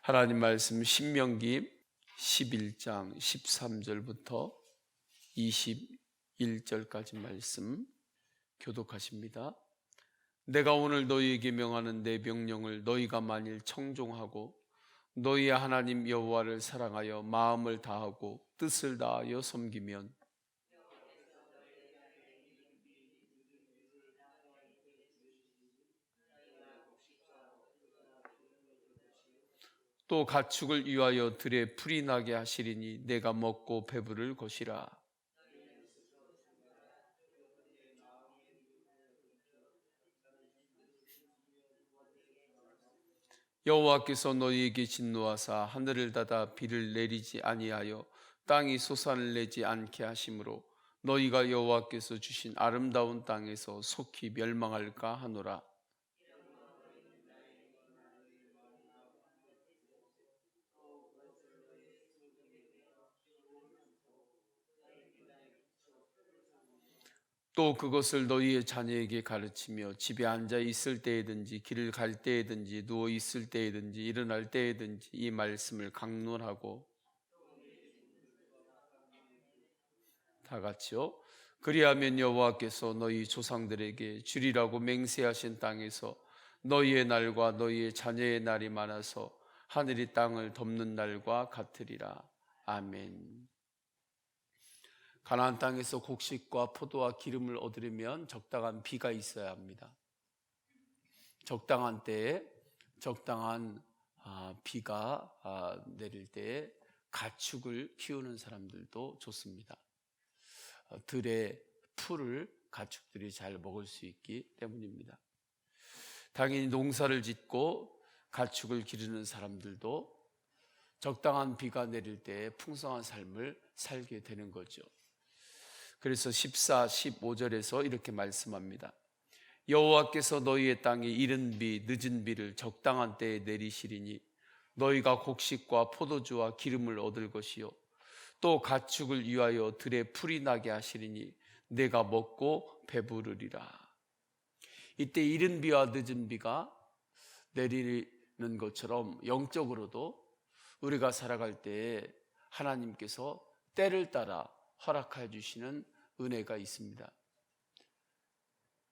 하나님 말씀 신명기 11장 13절부터 21절까지 말씀 교독하십니다. 내가 오늘 너희에게 명하는 내 명령을 너희가 만일 청종하고 너희의 하나님 여호와를 사랑하여 마음을 다하고 뜻을 다하여 섬기면 또 가축을 위하여 들에 풀이 나게 하시리니 내가 먹고 배부를 것이라. 여호와께서 너희에게 진노하사 하늘을 닫아 비를 내리지 아니하여 땅이 소산을 내지 않게 하심으로 너희가 여호와께서 주신 아름다운 땅에서 속히 멸망할까 하노라. 또 그것을 너희의 자녀에게 가르치며 집에 앉아 있을 때에든지 길을 갈 때에든지 누워 있을 때에든지 일어날 때에든지 이 말씀을 강론하고 다 같이요. 그리하면 여호와께서 너희 조상들에게 주리라고 맹세하신 땅에서 너희의 날과 너희의 자녀의 날이 많아서 하늘이 땅을 덮는 날과 같으리라. 아멘. 가나안 땅에서 곡식과 포도와 기름을 얻으려면 적당한 비가 있어야 합니다. 적당한 때에 적당한 비가 내릴 때에 가축을 키우는 사람들도 좋습니다. 들의 풀을 가축들이 잘 먹을 수 있기 때문입니다. 당연히 농사를 짓고 가축을 기르는 사람들도 적당한 비가 내릴 때 풍성한 삶을 살게 되는 거죠. 그래서 14, 15절에서 이렇게 말씀합니다. 여호와께서 너희의 땅에 이른 비, 늦은 비를 적당한 때에 내리시리니 너희가 곡식과 포도주와 기름을 얻을 것이요 또 가축을 위하여 들에 풀이 나게 하시리니 내가 먹고 배부르리라. 이때 이른 비와 늦은 비가 내리는 것처럼 영적으로도 우리가 살아갈 때에 하나님께서 때를 따라 허락해 주시는 은혜가 있습니다.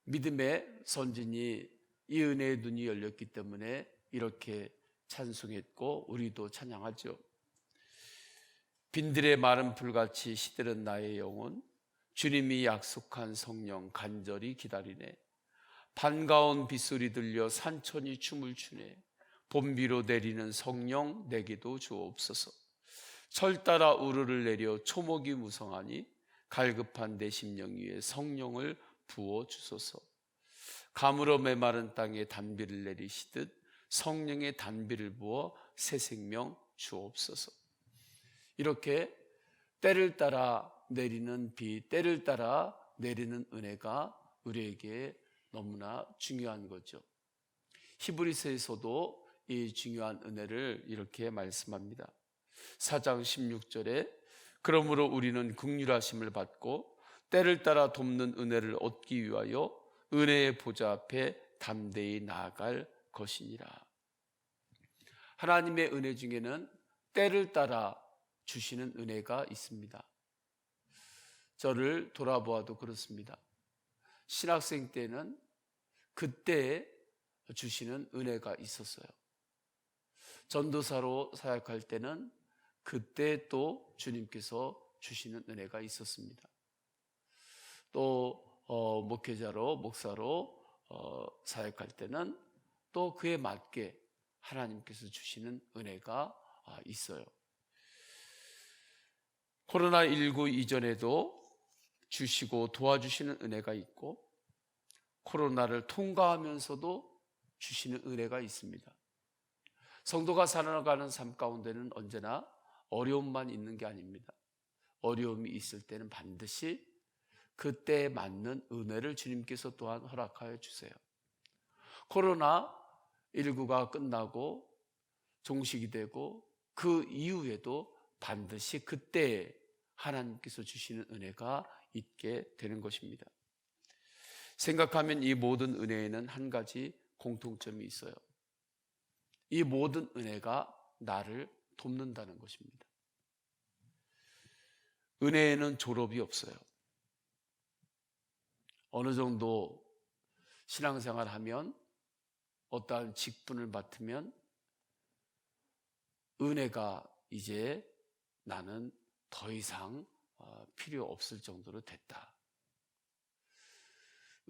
믿음의 선진이 이 은혜의 눈이 열렸기 때문에 이렇게 찬송했고 우리도 찬양하죠. 빈들의 마른 풀같이 시들은 나의 영혼 주님이 약속한 성령 간절히 기다리네. 반가운 빗소리 들려 산천이 춤을 추네. 봄비로 내리는 성령 내게도 주옵소서. 철 따라 우르를 내려 초목이 무성하니 갈급한 내 심령 위에 성령을 부어 주소서. 가물어 메마른 땅에 단비를 내리시듯 성령의 단비를 부어 새 생명 주옵소서. 이렇게 때를 따라 내리는 비, 때를 따라 내리는 은혜가 우리에게 너무나 중요한 거죠. 히브리서에서도 이 중요한 은혜를 이렇게 말씀합니다. 4장 16절에 그러므로 우리는 긍휼하심을 받고 때를 따라 돕는 은혜를 얻기 위하여 은혜의 보좌 앞에 담대히 나아갈 것이니라. 하나님의 은혜 중에는 때를 따라 주시는 은혜가 있습니다. 저를 돌아보아도 그렇습니다. 신학생 때는 그때 주시는 은혜가 있었어요. 전도사로 사역할 때는 그때 또 주님께서 주시는 은혜가 있었습니다. 또 목회자로 목사로 사역할 때는 또 그에 맞게 하나님께서 주시는 은혜가 있어요. 코로나19 이전에도 주시고 도와주시는 은혜가 있고 코로나를 통과하면서도 주시는 은혜가 있습니다. 성도가 살아가는 삶 가운데는 언제나 어려움만 있는 게 아닙니다. 어려움이 있을 때는 반드시 그때에 맞는 은혜를 주님께서 또한 허락하여 주세요. 코로나19가 끝나고 종식이 되고 그 이후에도 반드시 그때에 하나님께서 주시는 은혜가 있게 되는 것입니다. 생각하면 이 모든 은혜에는 한 가지 공통점이 있어요. 이 모든 은혜가 나를 돕는다는 것입니다. 은혜에는 졸업이 없어요. 어느 정도 신앙생활 하면, 어떠한 직분을 맡으면 은혜가 이제 나는 더 이상 필요 없을 정도로 됐다.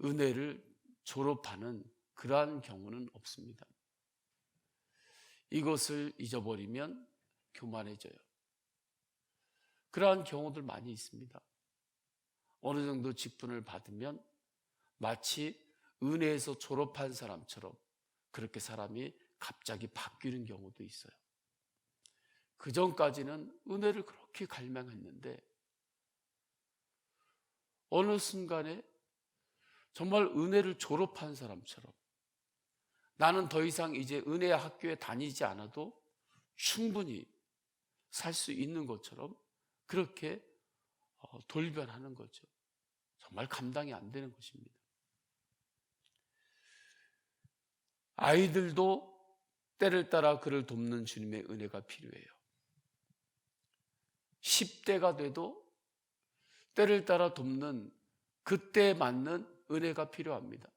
은혜를 졸업하는 그러한 경우는 없습니다. 이것을 잊어버리면 교만해져요. 그러한 경우들 많이 있습니다. 어느 정도 직분을 받으면 마치 은혜에서 졸업한 사람처럼 그렇게 사람이 갑자기 바뀌는 경우도 있어요. 그 전까지는 은혜를 그렇게 갈망했는데 어느 순간에 정말 은혜를 졸업한 사람처럼 나는 더 이상 이제 은혜 학교에 다니지 않아도 충분히 살 수 있는 것처럼 그렇게 돌변하는 거죠. 정말 감당이 안 되는 것입니다. 아이들도 때를 따라 그를 돕는 주님의 은혜가 필요해요. 10대가 돼도 때를 따라 돕는 그때에 맞는 은혜가 필요합니다.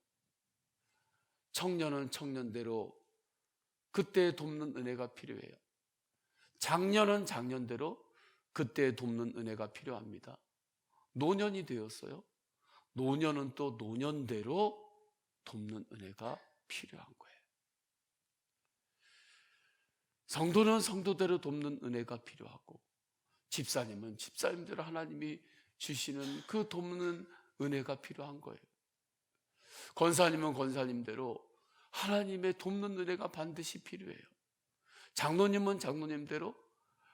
청년은 청년대로 그때에 돕는 은혜가 필요해요. 장년은 장년대로 그때에 돕는 은혜가 필요합니다. 노년이 되었어요. 노년은 또 노년대로 돕는 은혜가 필요한 거예요. 성도는 성도대로 돕는 은혜가 필요하고, 집사님은 집사님대로 하나님이 주시는 그 돕는 은혜가 필요한 거예요. 권사님은 권사님대로 하나님의 돕는 은혜가 반드시 필요해요. 장로님은 장로님대로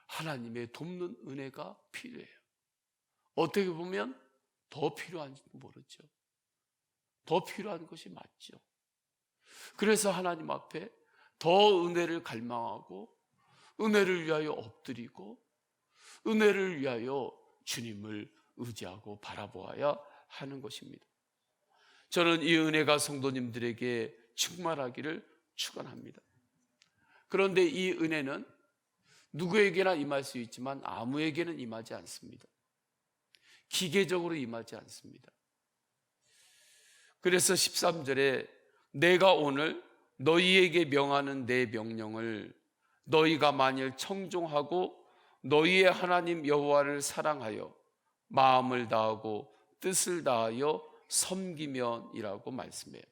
하나님의 돕는 은혜가 필요해요. 어떻게 보면 더 필요한지도 모르죠. 더 필요한 것이 맞죠. 그래서 하나님 앞에 더 은혜를 갈망하고 은혜를 위하여 엎드리고 은혜를 위하여 주님을 의지하고 바라보아야 하는 것입니다. 저는 이 은혜가 성도님들에게 충만하기를 축원합니다. 그런데 이 은혜는 누구에게나 임할 수 있지만 아무에게는 임하지 않습니다. 기계적으로 임하지 않습니다. 그래서 13절에 내가 오늘 너희에게 명하는 내 명령을 너희가 만일 청종하고 너희의 하나님 여호와를 사랑하여 마음을 다하고 뜻을 다하여 섬기면이라고 말씀해요.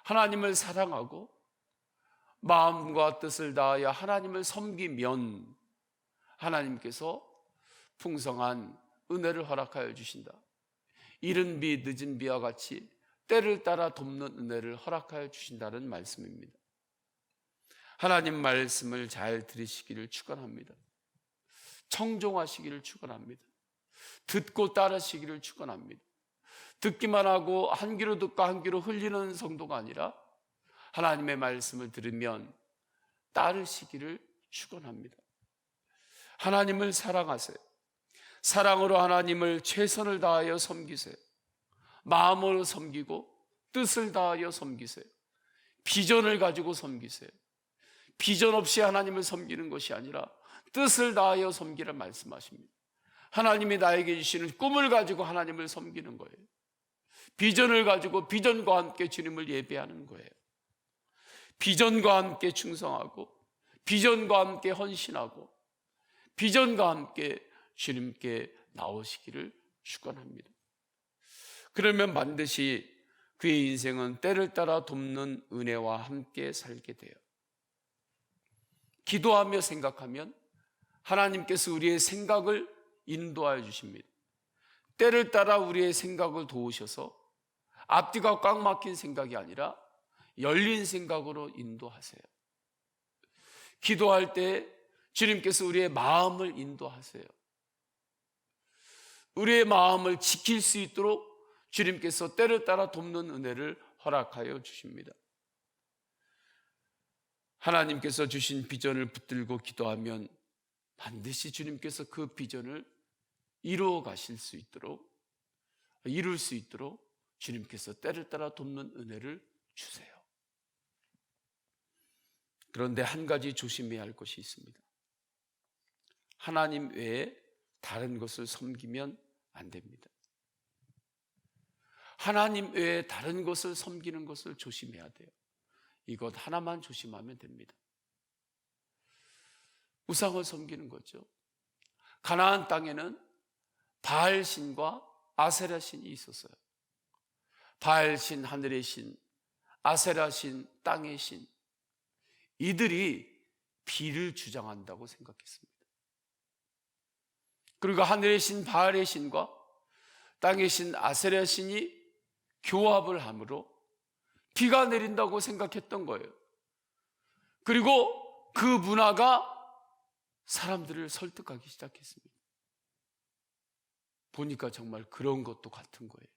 하나님을 사랑하고 마음과 뜻을 다하여 하나님을 섬기면 하나님께서 풍성한 은혜를 허락하여 주신다. 이른 비 늦은 비와 같이 때를 따라 돕는 은혜를 허락하여 주신다는 말씀입니다. 하나님 말씀을 잘 들으시기를 축원합니다. 청종하시기를 축원합니다. 듣고 따르시기를 축원합니다. 듣기만 하고 한 귀로 듣고 한 귀로 흘리는 성도가 아니라 하나님의 말씀을 들으면 따르시기를 축원합니다. 하나님을 사랑하세요. 사랑으로 하나님을 최선을 다하여 섬기세요. 마음으로 섬기고 뜻을 다하여 섬기세요. 비전을 가지고 섬기세요. 비전 없이 하나님을 섬기는 것이 아니라 뜻을 다하여 섬기라 말씀하십니다. 하나님이 나에게 주시는 꿈을 가지고 하나님을 섬기는 거예요. 비전을 가지고 비전과 함께 주님을 예배하는 거예요. 비전과 함께 충성하고 비전과 함께 헌신하고 비전과 함께 주님께 나오시기를 축원합니다. 그러면 반드시 그의 인생은 때를 따라 돕는 은혜와 함께 살게 돼요. 기도하며 생각하면 하나님께서 우리의 생각을 인도하여 주십니다. 때를 따라 우리의 생각을 도우셔서 앞뒤가 꽉 막힌 생각이 아니라 열린 생각으로 인도하세요. 기도할 때 주님께서 우리의 마음을 인도하세요. 우리의 마음을 지킬 수 있도록 주님께서 때를 따라 돕는 은혜를 허락하여 주십니다. 하나님께서 주신 비전을 붙들고 기도하면 반드시 주님께서 그 비전을 이루어 가실 수 있도록, 이룰 수 있도록 주님께서 때를 따라 돕는 은혜를 주세요. 그런데 한 가지 조심해야 할 것이 있습니다. 하나님 외에 다른 것을 섬기면 안 됩니다. 하나님 외에 다른 것을 섬기는 것을 조심해야 돼요. 이것 하나만 조심하면 됩니다. 우상을 섬기는 거죠. 가나안 땅에는 바알 신과 아세라 신이 있었어요. 바알 신, 하늘의 신, 아세라 신, 땅의 신. 이들이 비를 주장한다고 생각했습니다. 그리고 하늘의 신 바알의 신과 땅의 신 아세라 신이 교합을 함으로 비가 내린다고 생각했던 거예요. 그리고 그 문화가 사람들을 설득하기 시작했습니다. 보니까 정말 그런 것도 같은 거예요.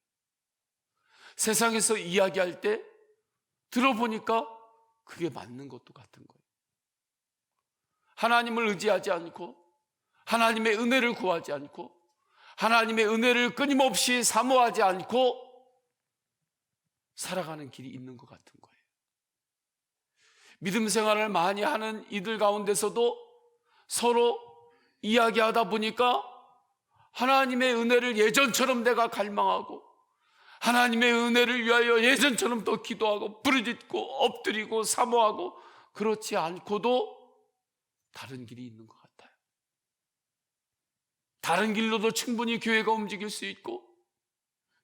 세상에서 이야기할 때 들어보니까 그게 맞는 것도 같은 거예요. 하나님을 의지하지 않고 하나님의 은혜를 구하지 않고 하나님의 은혜를 끊임없이 사모하지 않고 살아가는 길이 있는 것 같은 거예요. 믿음 생활을 많이 하는 이들 가운데서도 서로 이야기하다 보니까 하나님의 은혜를 예전처럼 내가 갈망하고 하나님의 은혜를 위하여 예전처럼 더 기도하고 부르짖고 엎드리고 사모하고 그렇지 않고도 다른 길이 있는 것 같아요. 다른 길로도 충분히 교회가 움직일 수 있고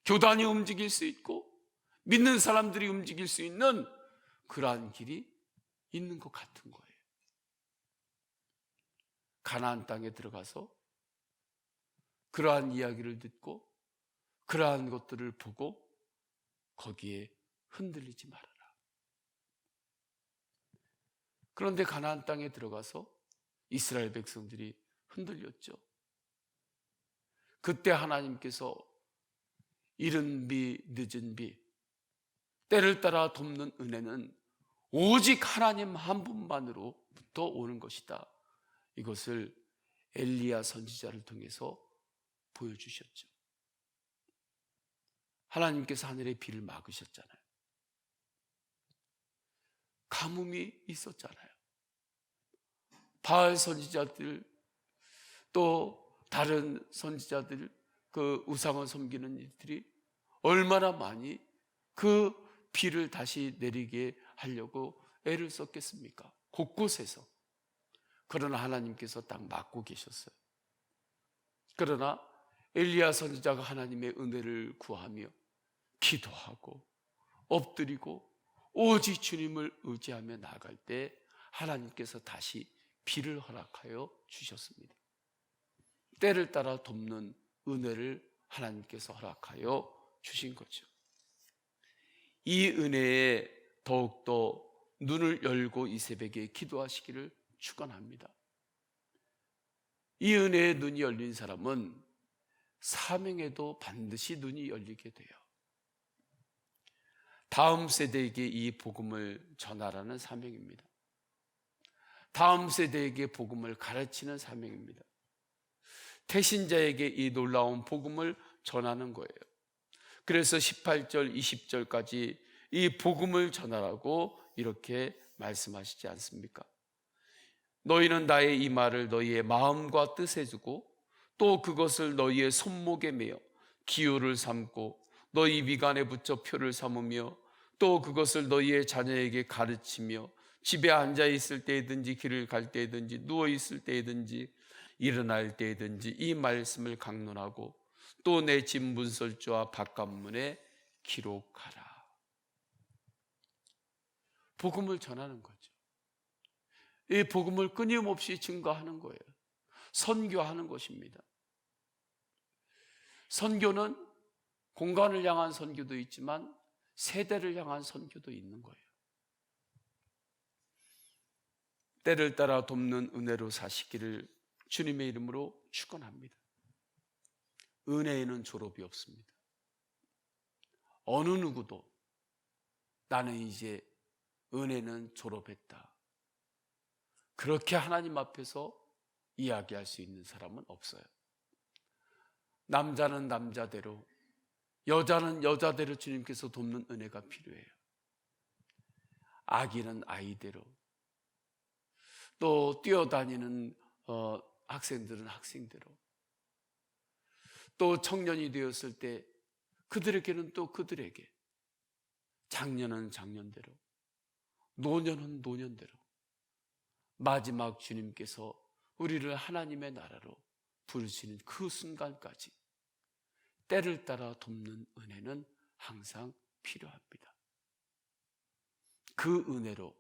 교단이 움직일 수 있고 믿는 사람들이 움직일 수 있는 그러한 길이 있는 것 같은 거예요. 가나안 땅에 들어가서 그러한 이야기를 듣고 그러한 것들을 보고 거기에 흔들리지 말아라. 그런데 가나안 땅에 들어가서 이스라엘 백성들이 흔들렸죠. 그때 하나님께서 이른 비 늦은 비 때를 따라 돕는 은혜는 오직 하나님 한 분만으로부터 오는 것이다. 이것을 엘리야 선지자를 통해서 보여주셨죠. 하나님께서 하늘의 비를 막으셨잖아요. 가뭄이 있었잖아요. 바알 선지자들 또 다른 선지자들 그 우상을 섬기는 이들이 얼마나 많이 그 비를 다시 내리게 하려고 애를 썼겠습니까? 곳곳에서. 그러나 하나님께서 딱 막고 계셨어요. 그러나 엘리야 선지자가 하나님의 은혜를 구하며 기도하고 엎드리고 오직 주님을 의지하며 나아갈 때 하나님께서 다시 비를 허락하여 주셨습니다. 때를 따라 돕는 은혜를 하나님께서 허락하여 주신 거죠. 이 은혜에 더욱더 눈을 열고 이 새벽에 기도하시기를 축원합니다. 이 은혜에 눈이 열린 사람은 사명에도 반드시 눈이 열리게 돼요. 다음 세대에게 이 복음을 전하라는 사명입니다. 다음 세대에게 복음을 가르치는 사명입니다. 태신자에게 이 놀라운 복음을 전하는 거예요. 그래서 18절, 20절까지 이 복음을 전하라고 이렇게 말씀하시지 않습니까? 너희는 나의 이 말을 너희의 마음과 뜻에 두고 또 그것을 너희의 손목에 매어 기호를 삼고 너희 미간에 붙여 표를 삼으며 또 그것을 너희의 자녀에게 가르치며 집에 앉아 있을 때든지 길을 갈 때든지 누워 있을 때든지 일어날 때든지 이 말씀을 강론하고 또 내 집 문설주와 바깥문에 기록하라. 복음을 전하는 거죠. 이 복음을 끊임없이 증거하는 거예요. 선교하는 것입니다. 선교는 공간을 향한 선교도 있지만 세대를 향한 선교도 있는 거예요. 때를 따라 돕는 은혜로 사시기를 주님의 이름으로 축원합니다. 은혜에는 졸업이 없습니다. 어느 누구도 나는 이제 은혜는 졸업했다, 그렇게 하나님 앞에서 이야기할 수 있는 사람은 없어요. 남자는 남자대로, 여자는 여자대로 주님께서 돕는 은혜가 필요해요. 아기는 아이대로, 또 뛰어다니는 학생들은 학생대로, 또 청년이 되었을 때 그들에게는 또 그들에게, 장년은 장년대로, 노년은 노년대로 마지막 주님께서 우리를 하나님의 나라로 부르시는 그 순간까지 때를 따라 돕는 은혜는 항상 필요합니다. 그 은혜로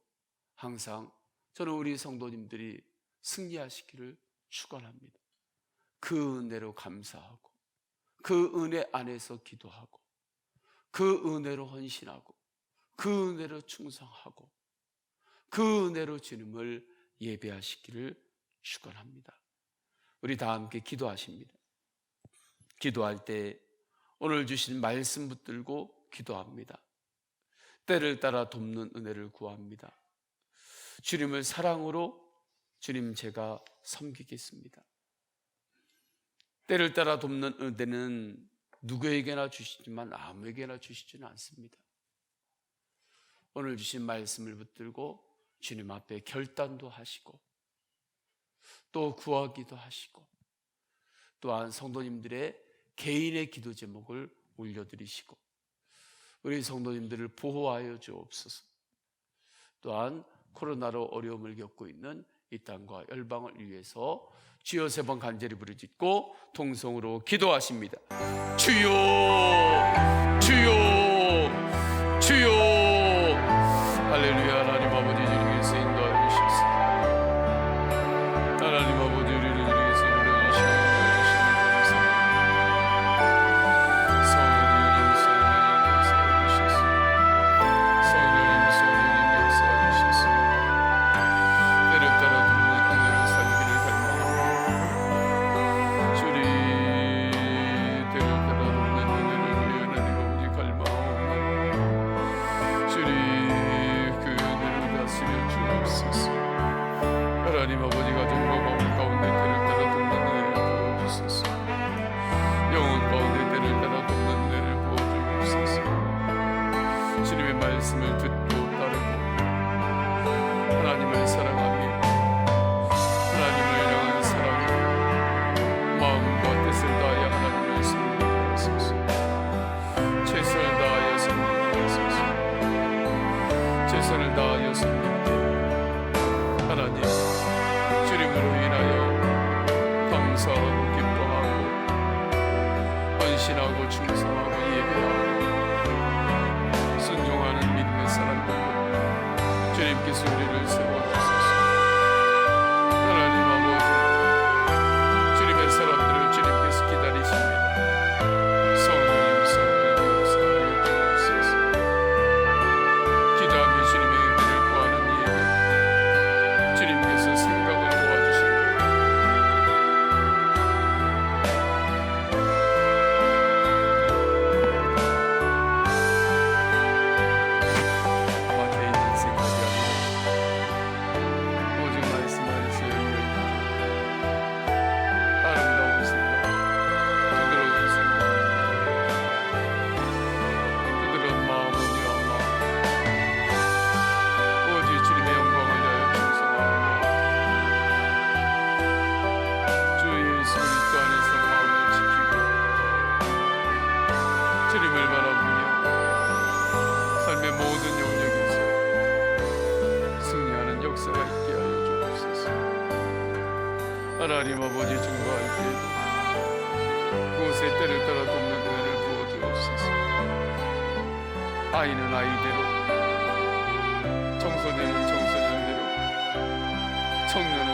항상 저는 우리 성도님들이 승리하시기를 축원합니다. 그 은혜로 감사하고, 그 은혜 안에서 기도하고, 그 은혜로 헌신하고, 그 은혜로 충성하고, 그 은혜로 주님을 예배하시기를 축원합니다. 우리 다 함께 기도하십니다. 기도할 때 오늘 주신 말씀 붙들고 기도합니다. 때를 따라 돕는 은혜를 구합니다. 주님을 사랑으로 주님 제가 섬기겠습니다. 때를 따라 돕는 은혜는 누구에게나 주시지만 아무에게나 주시지는 않습니다. 오늘 주신 말씀을 붙들고 주님 앞에 결단도 하시고, 또 구하기도 하시고, 또한 성도님들의 개인의 기도 제목을 올려드리시고, 우리 성도님들을 보호하여 주옵소서. 또한 코로나로 어려움을 겪고 있는 이 땅과 열방을 위해서 주여 3번 간절히 부르짖고 통성으로 기도하십니다. 주여, 주여, 주여. 할렐루야. 하나님 아버지, 주님께서 인도하여 주시옵소서. 하나님 아버지, 우리를 주님께서 불러주시고 하나님 아버지, 가정과 마음 가운데 때를 따라 돕는 은혜를 부어주소서. 영혼 가운데 때를 따라 돕는 은혜를 부어주옵소서. 주님의 말씀을 듣고 따르고 하나님을 사랑하며 하나님을 향한 사랑으로 마음과 뜻을 다하여 하나님을 섬기옵소서. 최선을 다하여 섬기옵소서. 최선을 다하여 섬기옵소서. 하나님, 주님으로 인하여 감사하고 기뻐하고 헌신하고 충성하고 예배하고 순종하는 믿음의 사람들로 주님께서 우리를 세워주소서. 하나님 아버지, 주님의 사람들을 주님께서 기다리십니다. 성령님 역사하여 주옵소서. 기도하며 주님의 은혜를 구하는 예배, 주님께서 생각을 도와주십니다. 밭에 있는 생각이 아니라 오직 말씀 안에서 열려있는 아름다운 생각, 부드러운 생각, 부드러운 마음, 온유한 마음, 오직 주님의 영광을 위하여 충성하며 주 예수 그리스도 안에서 마음을 지키고 주님을 바라보며 삶의 모든 영역에서 승리하는 역사가 있게 하여 주옵소서. 하나님 아버지, 중보할 때에도 그곳에 때를 따라 돕는 은혜를 부어주옵소서. 아이는 아이대로, 청소년은 청소년대로, 청년은